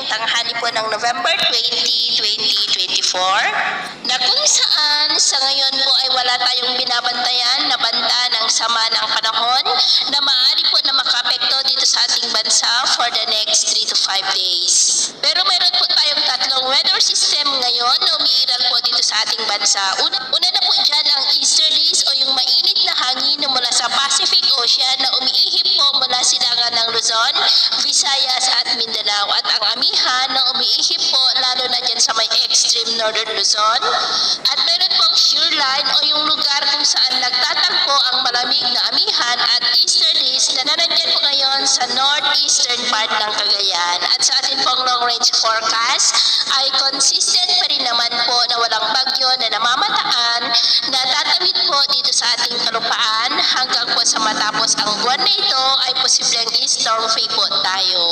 ngayong tanghali po ng November 20, 2024 na kung saan sa ngayon po ay wala tayong binabantayan na banta ng sama ng panahon na maaari po na makapekto dito sa ating bansa for the next 3 to 5 days. Pero meron po tayong tatlong weather system ngayon na umiiral po dito sa ating bansa. Una na po dyan ang easterlies o yung mainit na hangin na mula sa Pacific Ocean na umiihip po mula silangan ng Luzon, Visayas at Mindanao. At ang amihan na umiihip po lalo na dyan sa may extreme northern Luzon. At meron pong shear line o yung lugar kung saan nagtatagpo ang malamig na amihan at easterlies na nanandyan po ngayon sa northeastern part ng Cagayan. At sa ating pong long range forecast ay consistent pa rin naman po na walang bagyo na namamataan na tatawid po dito sa ating kalupaan hanggang po sa matapos ang buwan na ito ay posibleng storm free po tayo.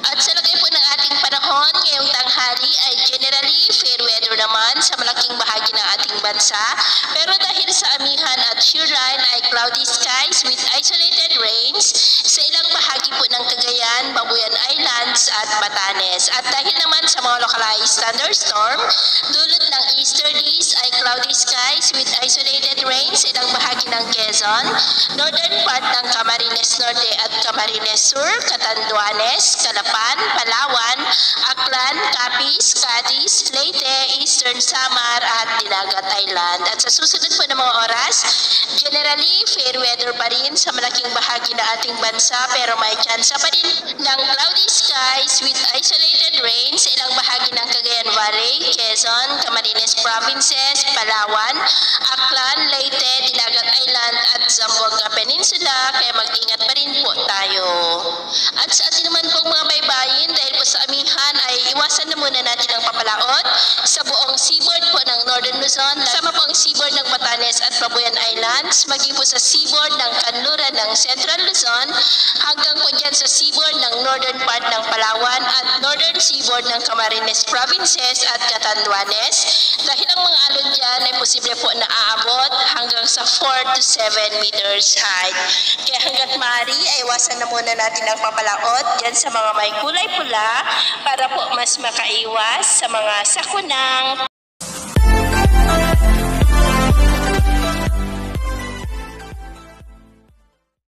At sa lagay po ng ating panahon ngayong tanghali ay generally fair weather naman sa malaking bahagi ng ating bansa, pero dahil sa amihan at shear line ay cloudy skies with isolated rains sa ilang bahagi po ng Cagayan, Babuyan Islands at Batanes. At dahil naman sa mga localized thunderstorm, dulot ng easterlies ay cloudy skies with isolated rains sa ilang bahagi ng Quezon, northern part ng Camarines Norte at Camarines Sur, Catanduanes, Calapan, Palawan, Aklan, Capiz, Cadiz, Leyte, Eastern Samar at Dinagat Island. At sa susunod po ng mga oras, generally fair weather pa rin sa malaking bahagi ng ating bansa, pero may chance pa rin ng cloudy skies with isolated rain sa ilang bahagi ng Cagayan Valley, Quezon, Camarines Provinces, Palawan, Aklan, Leyte, Dinagat Island at Zamboanga Peninsula, kaya mag-ingat pa rin po tayo. At sa atin naman pong mga baybayin, dahil po sa amihan ay iwasan na muna natin ang papalaot sa buong seaboard po ng Northern Luzon, sama po ang seaboard ng Batanes at Babuyan Islands, maging po sa seaboard ng Kanluran ng Central Luzon, hanggang po dyan sa seaboard ng northern part ng Palawan at northern seaboard ng Camarines Provinces at Catanduanes, dahil ang mga alon dyan ay posible po na aabot hanggang sa 4 to 7 meters height. Kaya hanggat maaari ay iwasan na muna natin ang papalaot dyan sa mga may kulay pula para po mas makaiwas sa mga sakunang